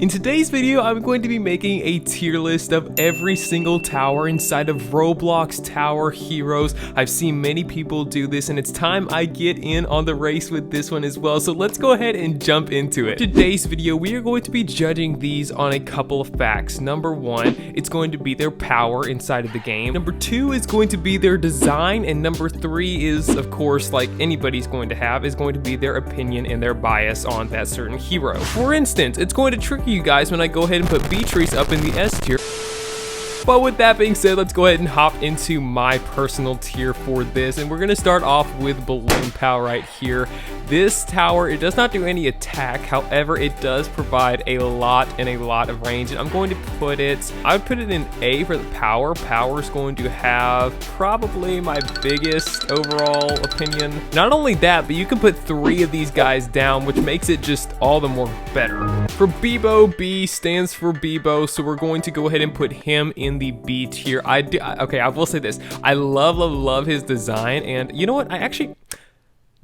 In today's video, I'm going to be making a tier list of every single tower inside of Roblox Tower Heroes. I've seen many people do this, and it's time I get in on the race with this one as well. So let's go ahead and jump into it. Today's video, we are going to be judging these on a couple of facts. Number one, it's going to be their power inside of the game. Number two is going to be their design, and number three is, of course, like anybody's going to have, is going to be their opinion and their bias on that certain hero. For instance, it's going to trick you guys when I go ahead and put Beatrice up in the S tier. But with that being said, let's go ahead and hop into my personal tier for this, and we're gonna start off with Balloon Power right here. This tower, it does not do any attack, however, it does provide a lot of range, and I'm going to put it, I would put it in A for the power. Power is going to have probably my biggest overall opinion. Not only that, but you can put 3 of these guys down, which makes it just all the more better. For Bebo, B stands for Bebo, so we're going to go ahead and put him in the B tier. Okay, I will say this. I love his design, and you know what?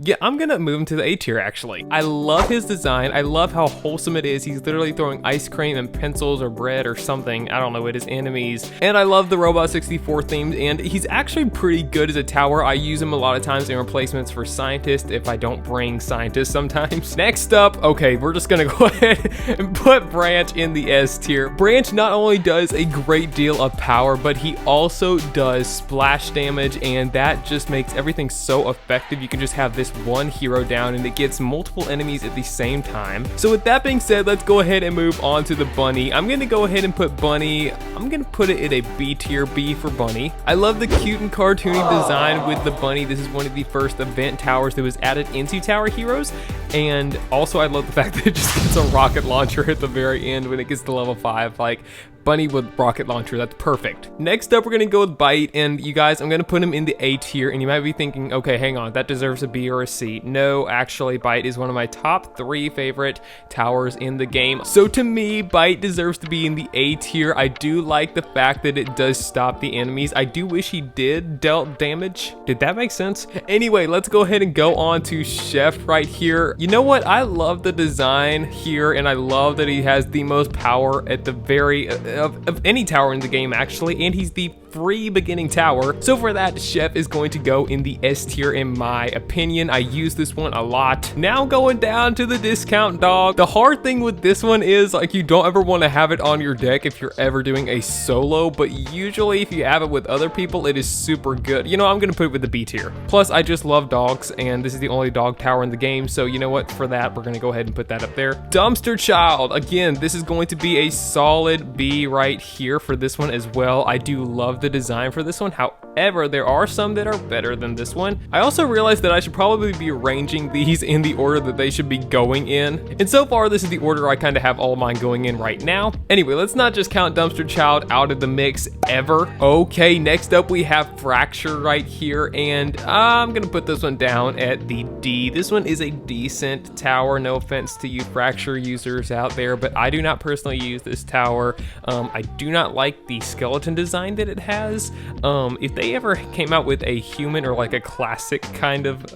Yeah, I'm gonna move him to the A tier actually. I love his design. I love how wholesome it is. He's literally throwing ice cream and pencils or bread or something, I don't know, at his enemies. And I love the Robot 64 theme, and he's actually pretty good as a tower. I use him a lot of times in replacements for scientists if I don't bring scientists sometimes. Next up, okay, we're just gonna go ahead and put Branch in the S tier. Branch not only does a great deal of power, but he also does splash damage, and that just makes everything so effective. You can just have this one hero down and it gets multiple enemies at the same time. So with that being said, let's go ahead and move on to the Bunny. I'm gonna go ahead and put Bunny, I'm gonna put it in a B tier, B for Bunny. I love the cute and cartoony design with the Bunny. This is one of the first event towers that was added into Tower Heroes, and also I love the fact that it just gets a rocket launcher at the very end when it gets to level 5. Like, Bunny with rocket launcher, that's perfect. Next up, we're gonna go with Bite, and you guys, I'm gonna put him in the A tier, and you might be thinking, okay, hang on, that deserves a B or a C. No, actually, Bite is one of my top 3 favorite towers in the game. So to me, Bite deserves to be in the A tier. I do like the fact that it does stop the enemies. I do wish he did dealt damage. Did that make sense? Anyway, let's go ahead and go on to Chef right here. You know what? I love the design here, and I love that he has the most power at the very of any tower in the game actually, and he's the free beginning tower. So for that, Chef is going to go in the S tier in my opinion. I use this one a lot. Now going down to the discount dog. The hard thing with this one is, like, you don't ever want to have it on your deck if you're ever doing a solo, but usually if you have it with other people, it is super good. You know, I'm gonna put it with the B tier. Plus, I just love dogs, and this is the only dog tower in the game, so you know what, for that, we're gonna go ahead and put that up there. Dumpster Child, again, this is going to be a solid B right here for this one as well. I do love the design for this one. However, there are some that are better than this one. I also realized that I should probably be arranging these in the order that they should be going in. And so far, this is the order I kind of have all of mine going in right now. Anyway, let's not just count Dumpster Child out of the mix ever. Okay, next up we have Fracture right here, and I'm gonna put this one down at the D. This one is a decent tower. No offense to you Fracture users out there, but I do not personally use this tower. I do not like the skeleton design that it has. If they ever came out with a human or like a classic kind of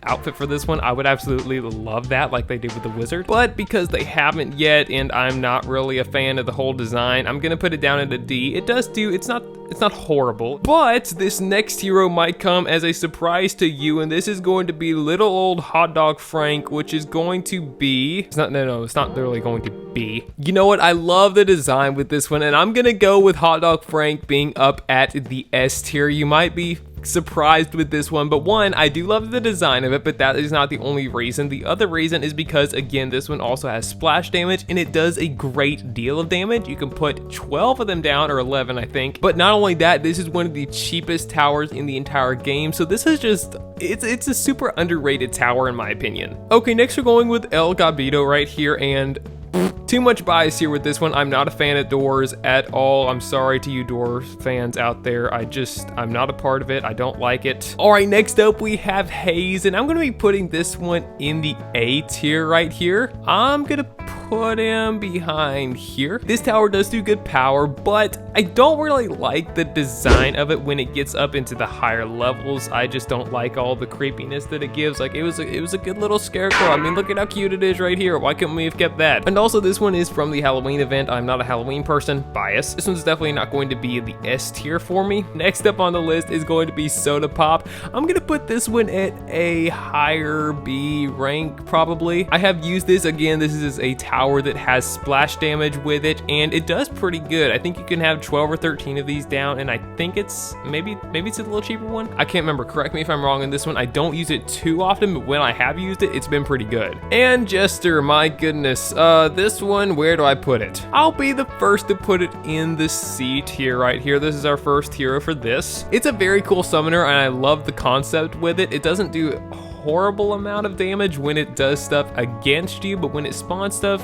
outfit for this one, I would absolutely love that, like they did with the wizard. But because they haven't yet, and I'm not really a fan of the whole design, I'm gonna put it down at a D. It does do, it's not horrible, but this next hero might come as a surprise to you, and this is going to be little old Hot Dog Frank, which is going to be, it's not literally going to be. You know what? I love the design with this one, and I'm gonna go with Hot Dog Frank being up at the S tier. You might be surprised with this one, but one, I do love the design of it, but that is not the only reason. The other reason is because, again, this one also has splash damage, and it does a great deal of damage. You can put 12 of them down, or 11 I think, but not only that, this is one of the cheapest towers in the entire game, so this is just, it's a super underrated tower in my opinion. Okay, next we're going with El Gabito right here, and too much bias here with this one. I'm not a fan of doors at all. I'm sorry to you door fans out there. I'm not a part of it. I don't like it. All right, next up we have Haze, and I'm gonna be putting this one in the A tier right here. I'm gonna put him behind here. This tower does do good power, but I don't really like the design of it when it gets up into the higher levels. I just don't like all the creepiness that it gives. Like, it was a good little scarecrow. I mean, look at how cute it is right here. Why couldn't we have kept that? And also, this this one is from the Halloween event. I'm not a Halloween person, bias. This one's definitely not going to be the S tier for me. Next up on the list is going to be Soda Pop. I'm gonna put this one at a higher B rank probably. I have used this. Again, this is a tower that has splash damage with it, and it does pretty good. I think you can have 12 or 13 of these down, and I think it's maybe it's a little cheaper one. I can't remember. Correct me if I'm wrong on this one. I don't use it too often, but when I have used it, it's been pretty good. And Jester, my goodness, this one, where do I put it? I'll be the first to put it in the C tier right here. This is our first hero for this. It's a very cool summoner, and I love the concept with it. It doesn't do a horrible amount of damage when it does stuff against you, but when it spawns stuff,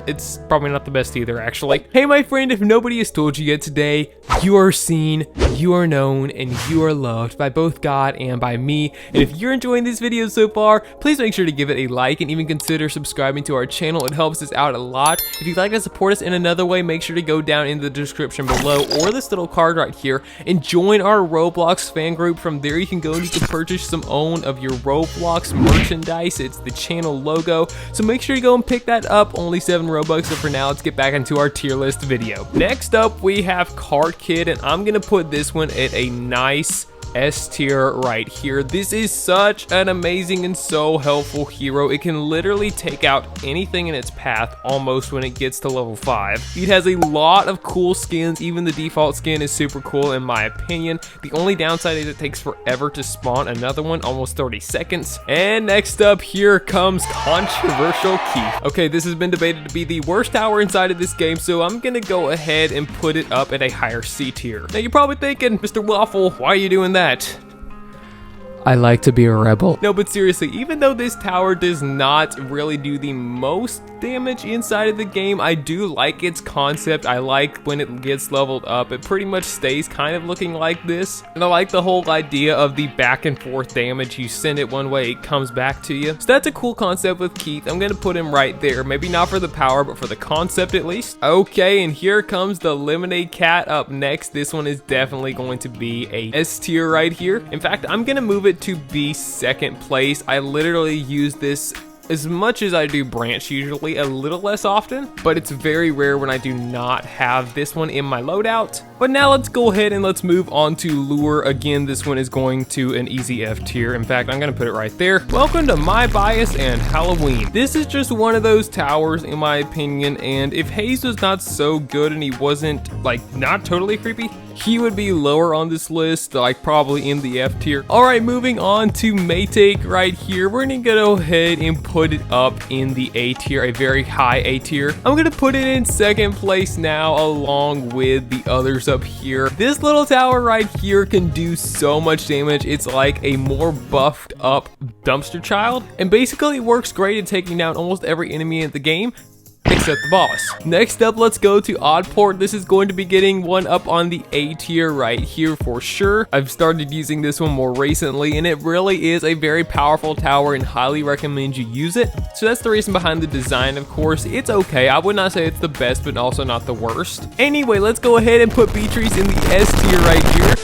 it's probably not the best either, actually. Hey, my friend, if nobody has told you yet today, you are seen, you are known, and you are loved by both God and by me. And if you're enjoying this video so far, please make sure to give it a like and even consider subscribing to our channel. It helps us out a lot. If you'd like to support us in another way, make sure to go down in the description below or this little card right here and join our Roblox fan group. From there, you can go and you can purchase some own of your Roblox merchandise. It's the channel logo, so make sure you go and pick that up. Only 7 Robux. So for now, let's get back into our tier list video. Next up, we have Cart Kid, and I'm gonna put this one at a nice S tier right here. This is such an amazing and so helpful hero. It can literally take out anything in its path almost when it gets to level 5. It has a lot of cool skins. Even the default skin is super cool in my opinion. The only downside is it takes forever to spawn another one, almost 30 seconds. And next up, here comes Controversial Keith. Okay, this has been debated to be the worst tower inside of this game, so I'm gonna go ahead and put it up at a higher C tier. Now you're probably thinking, Mr. Waffle, why are you doing that? I like to be a rebel. No, but seriously, even though this tower does not really do the most damage inside of the game, I do like its concept. I like when it gets leveled up, it pretty much stays kind of looking like this. And I like the whole idea of the back and forth damage. You send it one way, it comes back to you. So that's a cool concept with Keith. I'm gonna put him right there. Maybe not for the power, but for the concept at least. Okay, and here comes the Lemonade Cat up next. This one is definitely going to be a S tier right here. In fact, I'm gonna move it to be second place. I literally use this as much as I do Branch usually, a little less often, but it's very rare when I do not have this one in my loadout. But now let's go ahead and let's move on to Lure. Again, this one is going to an easy F tier. In fact, I'm gonna put it right there. Welcome to My Bias and Halloween. This is just one of those towers in my opinion, and if Haze was not so good and he wasn't like not totally creepy, he would be lower on this list, like probably in the F tier. All right, moving on to Maytake right here. We're gonna go ahead and put it up in the A tier, a very high A tier. I'm gonna put it in second place now along with the others up here. This little tower right here can do so much damage. It's like a more buffed up dumpster child, and basically it works great at taking down almost every enemy in the game, except the boss. Next up, let's go to Oddport. This is going to be getting one up on the A tier right here for sure. I've started using this one more recently, and it really is a very powerful tower and highly recommend you use it. So that's the reason behind the design, of course. It's okay. I would not say it's the best, but also not the worst. Anyway, let's go ahead and put Beatrice in the S tier right here.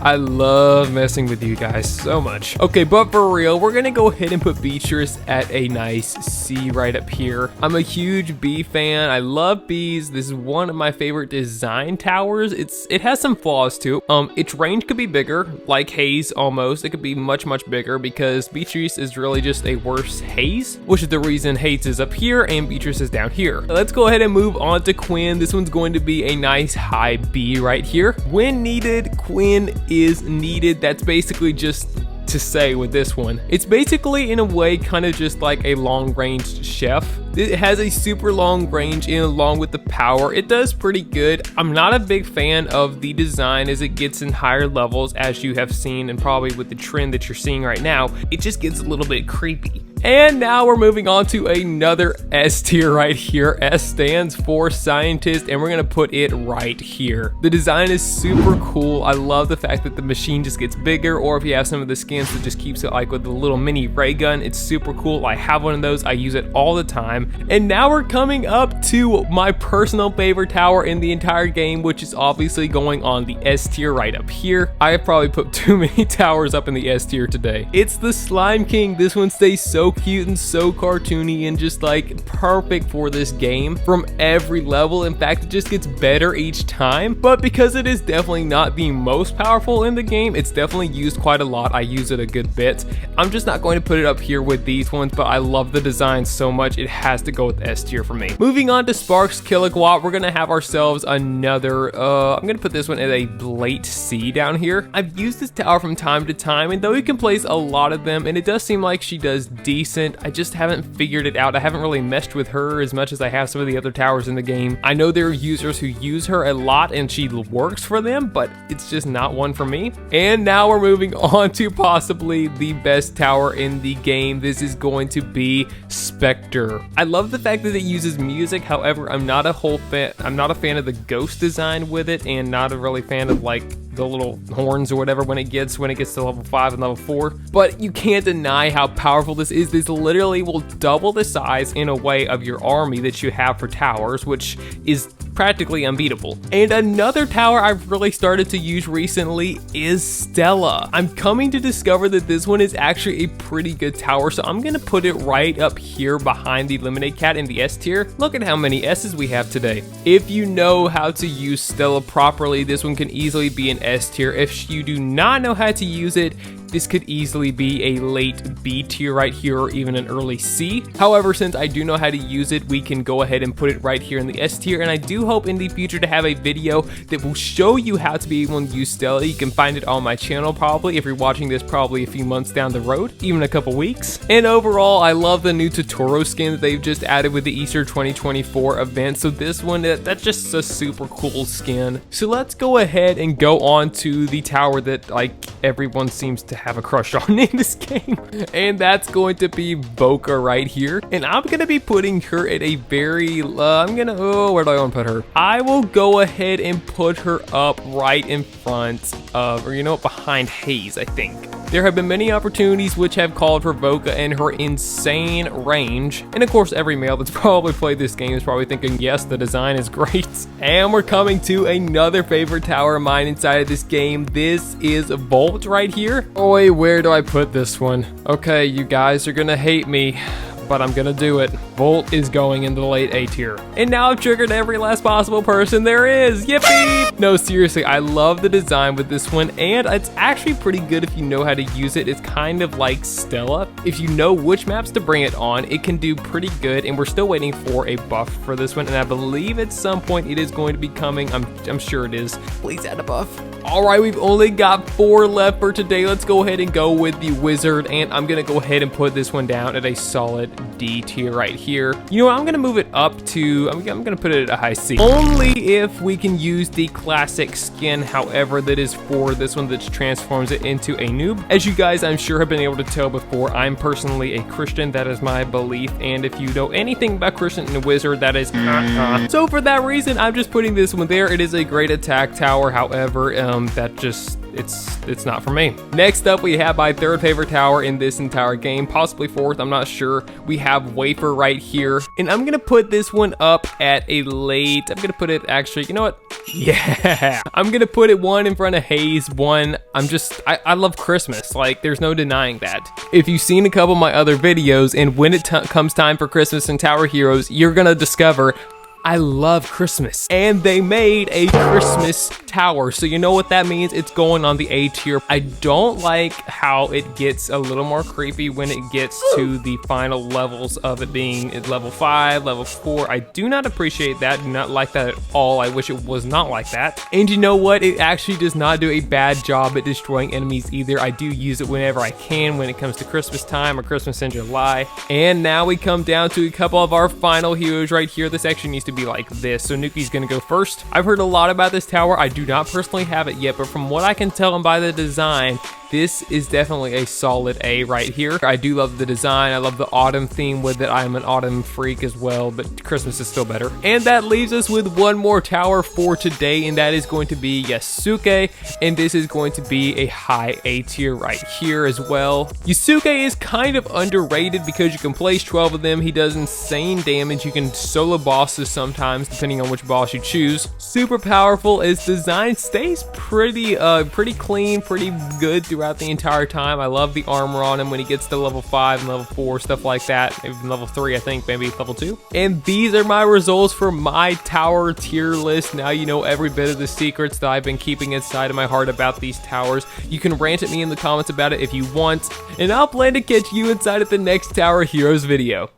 I love messing with you guys so much. Okay, but for real, we're gonna go ahead and put Beatrice at a nice C right up here. I'm a huge bee fan. I love bees. This is one of my favorite design towers. It has some flaws too. Its range could be bigger, like Haze almost. It could be much bigger because Beatrice is really just a worse Haze, which is the reason Haze is up here and Beatrice is down here. Let's go ahead and move on to Quinn. This one's going to be a nice high B right here. When needed, Quinn is needed. That's basically just to say with this one. It's basically in a way kind of just like a long range chef. It has a super long range in along with the power. It does pretty good. I'm not a big fan of the design as it gets in higher levels, as you have seen, and probably with the trend that you're seeing right now, it just gets a little bit creepy. And now we're moving on to another S tier right here. S stands for Scientist, and we're gonna put it right here. The design is super cool. I love the fact that the machine just gets bigger, or if you have some of the skins that just keeps it like with the little mini ray gun, it's super cool. I have one of those. I use it all the time. And now we're coming up to my personal favorite tower in the entire game, which is obviously going on the S tier right up here. I have probably put too many towers up in the S tier today. It's the Slime King. This one stays so so cute and so cartoony and just like perfect for this game from every level. In fact, it just gets better each time. But because it is definitely not the most powerful in the game, it's definitely used quite a lot. I use it a good bit. I'm just not going to put it up here with these ones, but I love the design so much it has to go with S tier for me. Moving on to Sparks Kilowatt, we're gonna have ourselves another I'm gonna put this one at a late C down here. I've used this tower from time to time, and though you can place a lot of them and it does seem like she does decent, I just haven't figured it out. I haven't really messed with her as much as I have some of the other towers in the game. I know there are users who use her a lot and she works for them, but it's just not one for me. And now we're moving on to possibly the best tower in the game. This is going to be Spectre. I love the fact that it uses music. However, I'm not a fan of the ghost design with it, and not a really fan of like the little horns or whatever when it gets to level 5 and level 4. But you can't deny how powerful this is. This literally will double the size in a way of your army that you have for towers, which is practically unbeatable. And another tower I've really started to use recently is Stella. I'm coming to discover that this one is actually a pretty good tower, so I'm gonna put it right up here behind the Lemonade Cat in the S tier. Look at how many S's we have today. If you know how to use Stella properly, this one can easily be an S tier. If you do not know how to use it, this could easily be a late B tier right here, or even an early C. However, since I do know how to use it, we can go ahead and put it right here in the S tier, and I do hope in the future to have a video that will show you how to be able to use Stella. You can find it on my channel probably, if you're watching this probably a few months down the road, even a couple weeks. And overall, I love the new Totoro skin that they've just added with the Easter 2024 event. So this one, that's just a super cool skin. So let's go ahead and go on to the tower that like everyone seems to have a crush on in this game, and that's going to be Boca right here. And I'm gonna be putting her at a very where do I want to put her? I will go ahead and put her up right in front of, or you know what, behind Haze, I think. There have been many opportunities which have called for Boca and her insane range. And of course, every male that's probably played this game is probably thinking, yes, the design is great. And we're coming to another favorite tower of mine inside of this game. This is Volt right here. Boy, where do I put this one? Okay, you guys are gonna hate me, but I'm gonna do it. Volt is going into the late A tier. And now I've triggered every last possible person there is. Yippee! No, seriously, I love the design with this one, and it's actually pretty good if you know how to use it. It's kind of like Stella. If you know which maps to bring it on, it can do pretty good, and we're still waiting for a buff for this one, and I believe at some point it is going to be coming. I'm sure it is. Please add a buff. All right, we've only got 4 left for today. Let's go ahead and go with the Wizard, and I'm gonna go ahead and put this one down at a solid D tier right here. You know what, I'm gonna move it up to, I'm gonna put it at a high C. Only if we can use the classic skin, however, that is for this one that transforms it into a noob. As you guys, I'm sure, have been able to tell before, I'm personally a Christian. That is my belief, and if you know anything about Christian and Wizard, that is So for that reason, I'm just putting this one there. It is a great attack tower, however, that just, it's not for me. Next up, we have my third favorite tower in this entire game, possibly fourth, I'm not sure. We have Wafer right here, and I'm gonna put this one up at a late, I'm gonna put it, actually, you know what? Yeah, I'm gonna put it 1 in front of Haze, 1. I love Christmas, like there's no denying that. If you've seen a couple of my other videos, and when it comes time for Christmas in Tower Heroes, you're gonna discover I love Christmas, and they made a Christmas tower, so you know what that means. It's going on the A tier. I don't like how it gets a little more creepy when it gets to the final levels of it being at level 5, level 4. I do not appreciate that. Do not like that at all. I wish it was not like that. And you know what? It actually does not do a bad job at destroying enemies either. I do use it whenever I can when it comes to Christmas time or Christmas in July. And now we come down to a couple of our final heroes right here. This actually needs to be like this, so Nuki's gonna go first. I've heard a lot about this tower. I do not personally have it yet, but from what I can tell and by the design, this is definitely a solid A right here. I do love the design. I love the autumn theme with it. I am an autumn freak as well, but Christmas is still better. And that leaves us with one more tower for today, and that is going to be Yasuke, and this is going to be a high A tier right here as well. Yasuke is kind of underrated because you can place 12 of them. He does insane damage. You can solo bosses sometimes, depending on which boss you choose. Super powerful. His design stays pretty clean, pretty good throughout throughout the entire time. I love the armor on him when he gets to level 5 and level 4, stuff like that. Even level 3, I think, maybe level 2. And these are my results for my tower tier list. Now you know every bit of the secrets that I've been keeping inside of my heart about these towers. You can rant at me in the comments about it if you want, and I'll plan to catch you inside of the next Tower Heroes video.